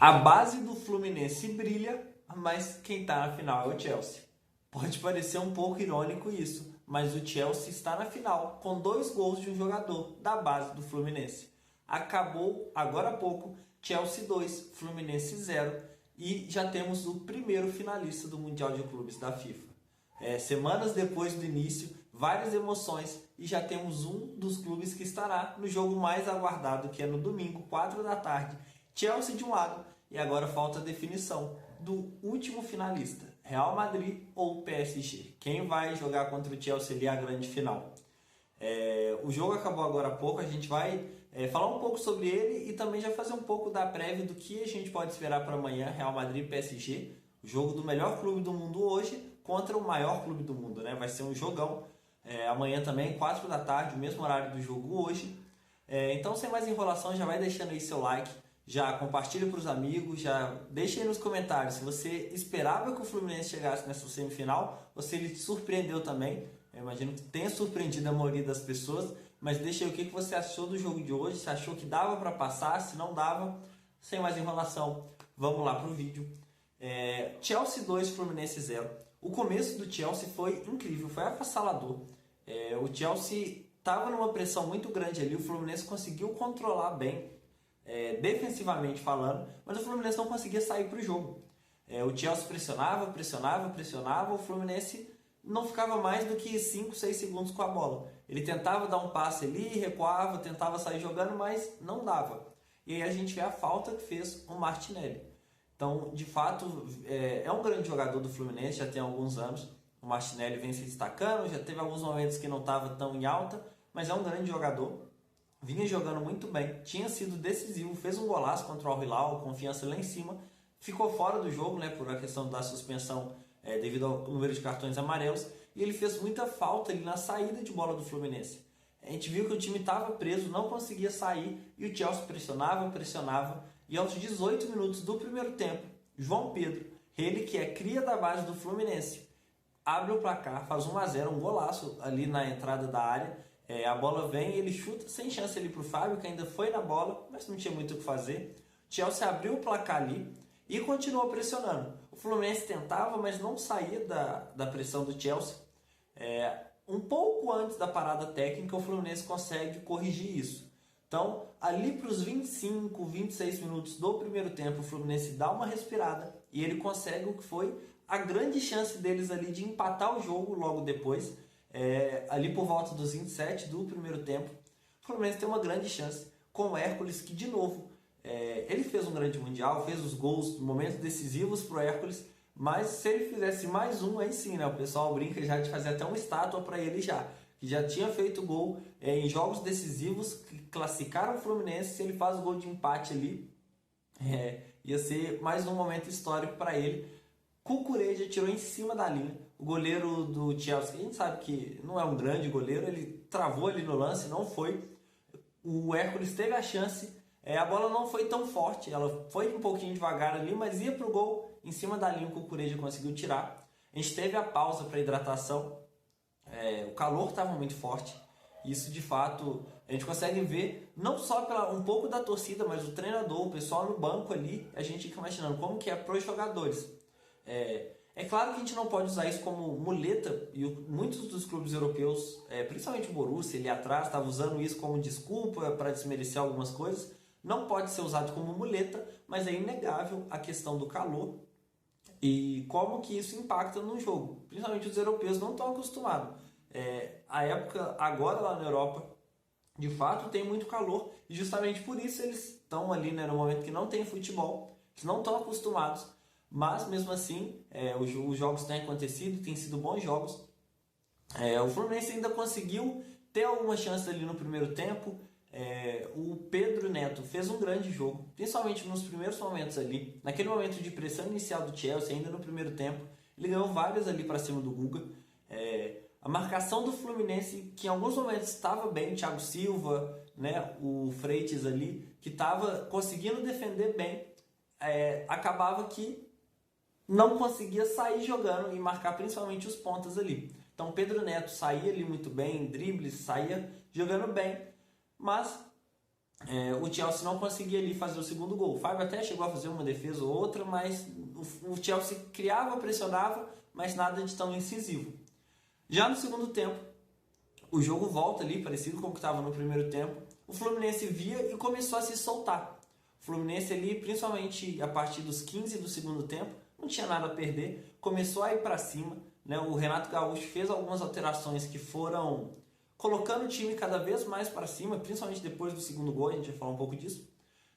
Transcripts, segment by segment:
A base do Fluminense brilha, mas quem está na final é o Chelsea. Pode parecer um pouco irônico isso, mas o Chelsea está na final com 2 gols de um jogador da base do Fluminense. Acabou agora há pouco, Chelsea 2, Fluminense 0 e já temos o primeiro finalista do Mundial de Clubes da FIFA. Semanas depois do início, várias emoções e já temos um dos clubes que estará no jogo mais aguardado, que é no domingo, 4 da tarde. Chelsea de um lado e agora falta a definição do último finalista, Real Madrid ou PSG. Quem vai jogar contra o Chelsea ali a grande final? O jogo acabou agora há pouco, a gente vai falar um pouco sobre ele e também já fazer um pouco da prévia do que a gente pode esperar para amanhã, Real Madrid e PSG, o jogo do melhor clube do mundo hoje contra o maior clube do mundo, né? Vai ser um jogão. Amanhã também, 4 da tarde, o mesmo horário do jogo hoje. Então, sem mais enrolação, já vai deixando aí seu like, já compartilha para os amigos, já deixa aí nos comentários se você esperava que o Fluminense chegasse nessa semifinal ou se ele te surpreendeu também. Eu imagino que tenha surpreendido a maioria das pessoas, mas deixa aí o que você achou do jogo de hoje, se achou que dava para passar, se não dava. Sem mais enrolação, vamos lá para o vídeo. Chelsea 2, Fluminense 0. O começo do Chelsea foi incrível, foi avassalador. O Chelsea estava numa pressão muito grande ali, o Fluminense conseguiu controlar bem, defensivamente falando, mas o Fluminense não conseguia sair para o jogo. O Chelsea pressionava, o Fluminense não ficava mais do que 5, 6 segundos com a bola. Ele tentava dar um passe ali, recuava, tentava sair jogando, mas não dava. E aí a gente vê a falta que fez o Martinelli. Então, de fato, é um grande jogador do Fluminense, já tem alguns anos. O Martinelli vem se destacando, já teve alguns momentos que não estava tão em alta, mas é um grande jogador. Vinha jogando muito bem, tinha sido decisivo, fez um golaço contra o Al Hilal, confiança lá em cima. Ficou fora do jogo, né, por a questão da suspensão devido ao número de cartões amarelos. E ele fez muita falta ali na saída de bola do Fluminense. A gente viu que o time estava preso, não conseguia sair e o Chelsea pressionava. E aos 18 minutos do primeiro tempo, João Pedro, ele que é cria da base do Fluminense, abre o placar, faz 1-0, um golaço ali na entrada da área. A bola vem, ele chuta sem chance ali para o Fábio, que ainda foi na bola, mas não tinha muito o que fazer. Chelsea abriu o placar ali e continuou pressionando. O Fluminense tentava, mas não saía da pressão do Chelsea. Um pouco antes da parada técnica, o Fluminense consegue corrigir isso. Então, ali para os 25, 26 minutos do primeiro tempo, o Fluminense dá uma respirada e ele consegue o que foi a grande chance deles ali de empatar o jogo logo depois. Ali por volta dos 27 do primeiro tempo, o Fluminense tem uma grande chance com o Hércules, que de novo, ele fez um grande mundial, fez os gols, momentos decisivos para o Hércules, mas se ele fizesse mais um, aí sim, né? O pessoal brinca já de fazer até uma estátua para ele já, que já tinha feito gol em jogos decisivos que classificaram o Fluminense. Se ele faz o gol de empate ali, ia ser mais um momento histórico para ele. Cucurella tirou em cima da linha. O goleiro do Chelsea, a gente sabe que não é um grande goleiro, ele travou ali no lance, não foi. O Hércules teve a chance, a bola não foi tão forte, ela foi um pouquinho devagar ali, mas ia pro gol, em cima da linha o Cucurella conseguiu tirar. A gente teve a pausa para hidratação, o calor estava muito forte. Isso de fato a gente consegue ver não só pela um pouco da torcida, mas o treinador, o pessoal no banco ali, a gente fica imaginando como que é para os jogadores. É claro que a gente não pode usar isso como muleta, e muitos dos clubes europeus, principalmente o Borussia ali atrás, estava usando isso como desculpa para desmerecer algumas coisas. Não pode ser usado como muleta, mas é inegável a questão do calor e como que isso impacta no jogo. Principalmente os europeus não estão acostumados. A época agora lá na Europa, de fato, tem muito calor e justamente por isso eles estão ali, né, no momento que não tem futebol, eles não estão acostumados. Mas, mesmo assim, os jogos têm acontecido, têm sido bons jogos. O Fluminense ainda conseguiu ter alguma chance ali no primeiro tempo. O Pedro Neto fez um grande jogo, principalmente nos primeiros momentos ali. Naquele momento de pressão inicial do Chelsea, ainda no primeiro tempo, ele ganhou várias ali para cima do Guga. A marcação do Fluminense, que em alguns momentos estava bem, o Thiago Silva, né, o Freitas ali, que estava conseguindo defender bem, acabava que não conseguia sair jogando e marcar principalmente os pontas ali. Então Pedro Neto saía ali muito bem, dribles, saía jogando bem, mas o Chelsea não conseguia ali fazer o segundo gol. O Fábio até chegou a fazer uma defesa ou outra, mas o Chelsea criava, pressionava, mas nada de tão incisivo. Já no segundo tempo, o jogo volta ali, parecido com o que estava no primeiro tempo. O Fluminense via e começou a se soltar. O Fluminense ali, principalmente a partir dos 15 do segundo tempo, não tinha nada a perder, começou a ir para cima, né? O Renato Gaúcho fez algumas alterações que foram colocando o time cada vez mais para cima, principalmente depois do segundo gol, a gente vai falar um pouco disso.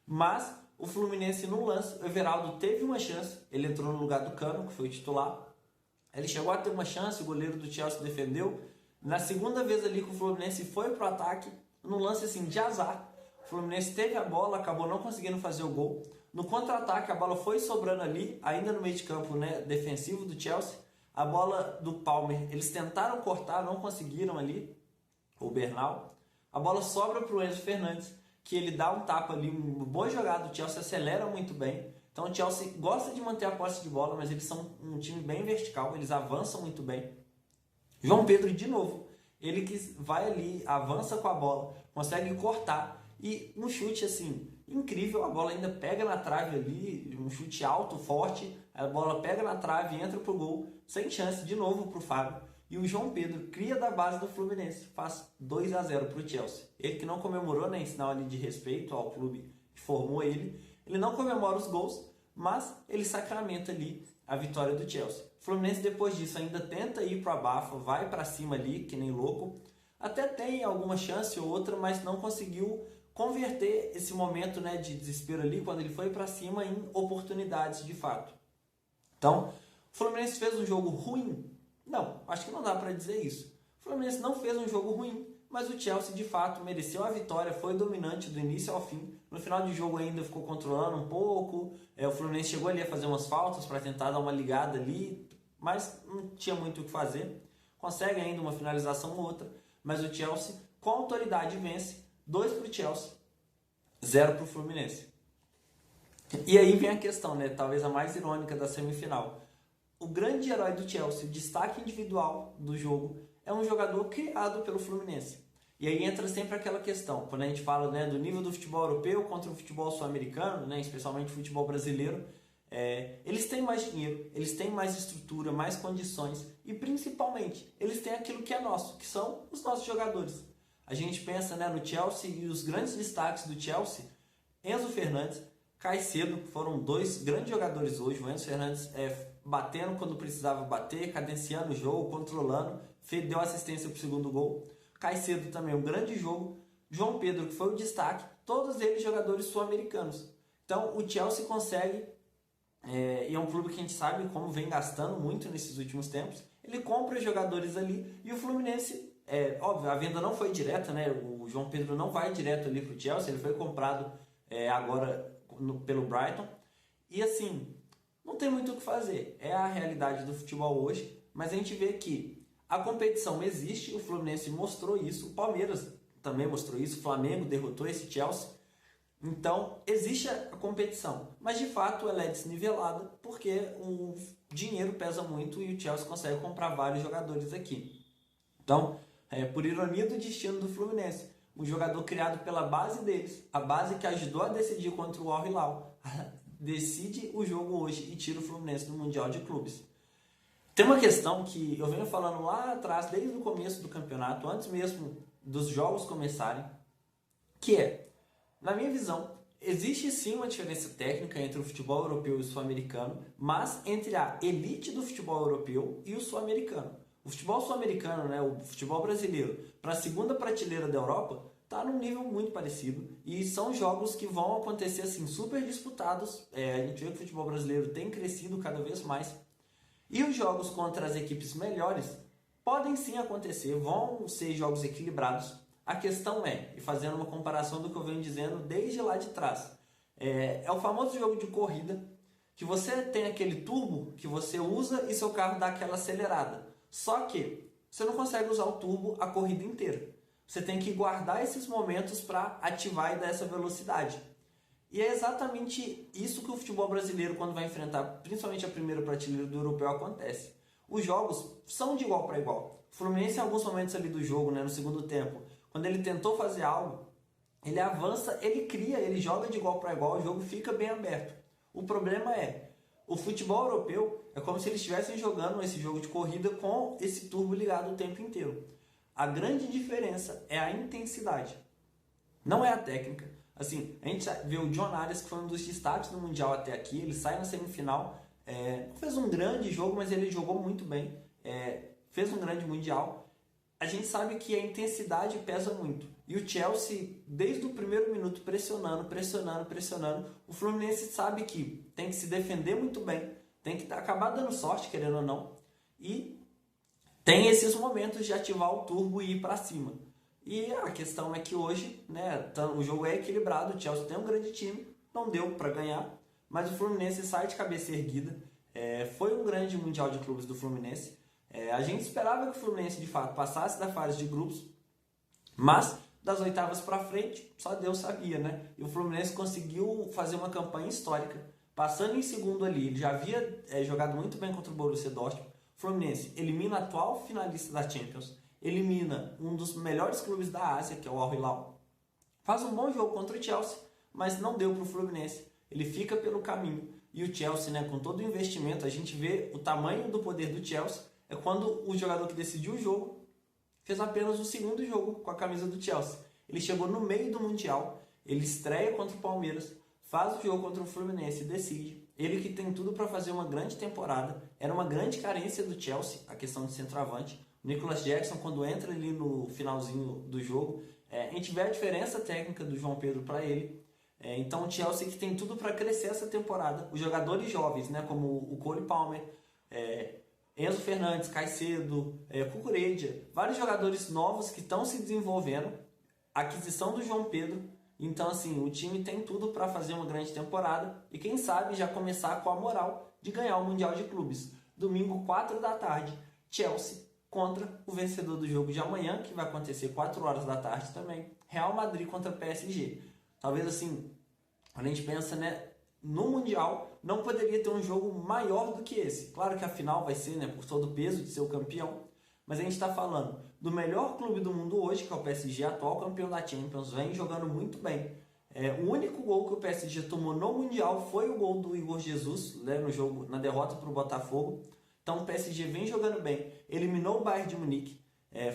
Mas o Fluminense no lance, o Everaldo teve uma chance, ele entrou no lugar do Cano, que foi o titular. Ele chegou a ter uma chance, o goleiro do Chelsea defendeu. Na segunda vez ali que o Fluminense foi pro ataque, num lance assim de azar, o Fluminense teve a bola, acabou não conseguindo fazer o gol. No contra-ataque, a bola foi sobrando ali, ainda no meio de campo, né, defensivo do Chelsea. A bola do Palmer, eles tentaram cortar, não conseguiram ali, o Bernal. A bola sobra para o Enzo Fernandes, que ele dá um tapa ali, uma boa jogada, o Chelsea acelera muito bem. Então o Chelsea gosta de manter a posse de bola, mas eles são um time bem vertical, eles avançam muito bem. João Pedro de novo, ele que vai ali, avança com a bola, consegue cortar e um chute assim, incrível, a bola ainda pega na trave ali, um chute alto, forte, a bola pega na trave e entra pro gol, sem chance de novo pro Fábio. E o João Pedro cria da base do Fluminense, faz 2-0 pro Chelsea. Ele que não comemorou, né, em sinal ali de respeito ao clube que formou ele, ele não comemora os gols, mas ele sacramenta ali a vitória do Chelsea. O Fluminense depois disso ainda tenta ir pro abafa, vai para cima ali, que nem louco. Até tem alguma chance ou outra, mas não conseguiu converter esse momento, né, de desespero ali, quando ele foi para cima, em oportunidades de fato. Então, o Fluminense fez um jogo ruim? Não, acho que não dá para dizer isso. O Fluminense não fez um jogo ruim, mas o Chelsea de fato mereceu a vitória, foi dominante do início ao fim. No final do jogo ainda ficou controlando um pouco, o Fluminense chegou ali a fazer umas faltas para tentar dar uma ligada ali, mas não tinha muito o que fazer. Consegue ainda uma finalização ou outra, mas o Chelsea com autoridade vence, 2 para o Chelsea, 0 para o Fluminense. E aí vem a questão, né, talvez a mais irônica da semifinal. O grande herói do Chelsea, o destaque individual do jogo, é um jogador criado pelo Fluminense. E aí entra sempre aquela questão, quando a gente fala, né, do nível do futebol europeu contra o futebol sul-americano, né, especialmente o futebol brasileiro, eles têm mais dinheiro, eles têm mais estrutura, mais condições e principalmente eles têm aquilo que é nosso, que são os nossos jogadores. A gente pensa, né, no Chelsea e os grandes destaques do Chelsea, Enzo Fernandes, Caicedo, foram 2 grandes jogadores hoje. O Enzo Fernandes batendo quando precisava bater, cadenciando o jogo, controlando, deu assistência para o segundo gol. Caicedo também, um grande jogo. João Pedro, que foi o destaque, todos eles jogadores sul-americanos. Então o Chelsea consegue, e é um clube que a gente sabe como vem gastando muito nesses últimos tempos, ele compra jogadores ali e o Fluminense, óbvio, a venda não foi direta, né? O João Pedro não vai direto ali para o Chelsea, ele foi comprado agora pelo Brighton. E assim, não tem muito o que fazer. É a realidade do futebol hoje, mas a gente vê que a competição existe, o Fluminense mostrou isso, o Palmeiras também mostrou isso, o Flamengo derrotou esse Chelsea. Então, existe a competição, mas de fato ela é desnivelada porque o dinheiro pesa muito e o Chelsea consegue comprar vários jogadores aqui. Então, por ironia do destino do Fluminense, um jogador criado pela base deles, a base que ajudou a decidir contra o Al Hilal, decide o jogo hoje e tira o Fluminense do Mundial de Clubes. Tem uma questão que eu venho falando lá atrás, desde o começo do campeonato, antes mesmo dos jogos começarem, que é, na minha visão, existe sim uma diferença técnica entre o futebol europeu e o sul-americano, mas entre a elite do futebol europeu e o sul-americano. O futebol sul-americano, né, o futebol brasileiro, para a segunda prateleira da Europa, está num nível muito parecido e são jogos que vão acontecer assim, super disputados. A gente vê que o futebol brasileiro tem crescido cada vez mais. E os jogos contra as equipes melhores podem sim acontecer, vão ser jogos equilibrados. A questão e fazendo uma comparação do que eu venho dizendo desde lá de trás, é o famoso jogo de corrida, que você tem aquele turbo que você usa e seu carro dá aquela acelerada. Só que você não consegue usar o turbo a corrida inteira. Você tem que guardar esses momentos para ativar e dar essa velocidade. E é exatamente isso que o futebol brasileiro, quando vai enfrentar, principalmente a primeira prateleira do europeu, acontece. Os jogos são de igual para igual. O Fluminense, em alguns momentos ali do jogo, né, no segundo tempo, quando ele tentou fazer algo, ele avança, ele cria, ele joga de igual para igual, o jogo fica bem aberto. O problema é, o futebol europeu é como se eles estivessem jogando esse jogo de corrida com esse turbo ligado o tempo inteiro. A grande diferença é a intensidade, não é a técnica. Assim, a gente vê o John Arias, que foi um dos destaques do Mundial até aqui, ele sai na semifinal, não fez um grande jogo, mas ele jogou muito bem, fez um grande Mundial. A gente sabe que a intensidade pesa muito. E o Chelsea, desde o primeiro minuto, pressionando. O Fluminense sabe que tem que se defender muito bem, tem que acabar dando sorte, querendo ou não, e tem esses momentos de ativar o turbo e ir para cima. E a questão é que hoje, né, o jogo é equilibrado, o Chelsea tem um grande time, não deu para ganhar, mas o Fluminense sai de cabeça erguida. Foi um grande Mundial de Clubes do Fluminense. A gente esperava que o Fluminense, de fato, passasse da fase de grupos, mas das oitavas para frente, só Deus sabia, né? E o Fluminense conseguiu fazer uma campanha histórica, passando em segundo ali. Ele já havia jogado muito bem contra o Borussia Dortmund. O Fluminense elimina a atual finalista da Champions, elimina um dos melhores clubes da Ásia, que é o Al Hilal. Faz um bom jogo contra o Chelsea, mas não deu para o Fluminense. Ele fica pelo caminho. E o Chelsea, né, com todo o investimento, a gente vê o tamanho do poder do Chelsea. É quando o jogador que decidiu o jogo fez apenas o segundo jogo com a camisa do Chelsea. Ele chegou no meio do Mundial, ele estreia contra o Palmeiras, faz o jogo contra o Fluminense e decide. Ele que tem tudo para fazer uma grande temporada, era uma grande carência do Chelsea, a questão de centroavante. O Nicolas Jackson, quando entra ali no finalzinho do jogo, a gente vê a diferença técnica do João Pedro para ele. Então o Chelsea que tem tudo para crescer essa temporada. Os jogadores jovens, né, como o Cole Palmer, Enzo Fernandes, Caicedo, Cucurella, vários jogadores novos que estão se desenvolvendo, a aquisição do João Pedro. Então, assim, o time tem tudo para fazer uma grande temporada e, quem sabe, já começar com a moral de ganhar o Mundial de Clubes. Domingo, 4 da tarde, Chelsea contra o vencedor do jogo de amanhã, que vai acontecer 4 horas da tarde também, Real Madrid contra PSG. Talvez, assim, quando a gente pensa, né, no Mundial, não poderia ter um jogo maior do que esse. Claro que a final vai ser, né, por todo o peso de ser o campeão, mas a gente está falando do melhor clube do mundo hoje, que é o PSG, atual campeão da Champions, vem jogando muito bem. O único gol que o PSG tomou no Mundial foi o gol do Igor Jesus, né, no jogo, na derrota para o Botafogo. Então o PSG vem jogando bem, eliminou o Bayern de Munique.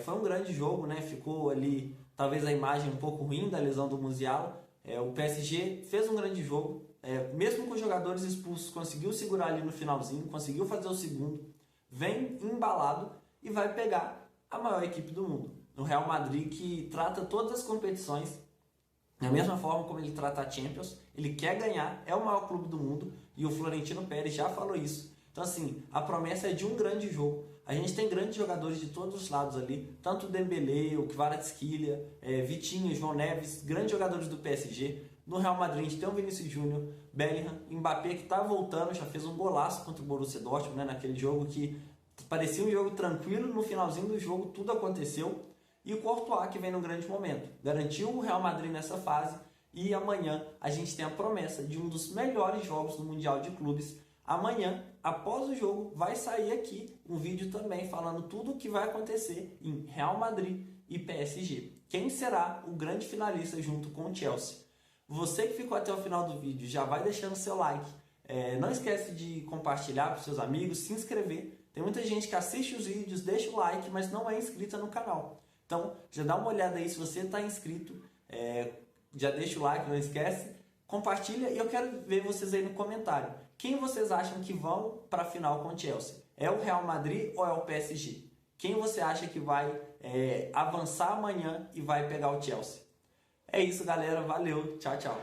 Foi um grande jogo, né, ficou ali talvez a imagem um pouco ruim da lesão do Musiala. O PSG fez um grande jogo, mesmo com os jogadores expulsos, conseguiu segurar ali no finalzinho, conseguiu fazer o segundo, vem embalado e vai pegar a maior equipe do mundo. O Real Madrid, que trata todas as competições da mesma forma como ele trata a Champions, ele quer ganhar, é o maior clube do mundo e o Florentino Pérez já falou isso. Então, assim, a promessa é de um grande jogo. A gente tem grandes jogadores de todos os lados ali, tanto o Dembélé, o Kvaratskhelia, Vitinho, João Neves, grandes jogadores do PSG. No Real Madrid a gente tem o Vinícius Júnior, Bellingham, Mbappé, que está voltando, já fez um golaço contra o Borussia Dortmund, né, naquele jogo que parecia um jogo tranquilo, no finalzinho do jogo tudo aconteceu. E o Courtois, que vem num grande momento, garantiu o Real Madrid nessa fase. E amanhã a gente tem a promessa de um dos melhores jogos do Mundial de Clubes. Amanhã, após o jogo, vai sair aqui um vídeo também falando tudo o que vai acontecer em Real Madrid e PSG. Quem será o grande finalista junto com o Chelsea? Você que ficou até o final do vídeo, já vai deixando seu like. Não esquece de compartilhar para os seus amigos, se inscrever. Tem muita gente que assiste os vídeos, deixa o like, mas não é inscrita no canal. Então, já dá uma olhada aí se você está inscrito. Já deixa o like, não esquece. Compartilha e eu quero ver vocês aí no comentário. Quem vocês acham que vão para a final com o Chelsea? É o Real Madrid ou é o PSG? Quem você acha que vai avançar amanhã e vai pegar o Chelsea? É isso, galera. Valeu. Tchau, tchau.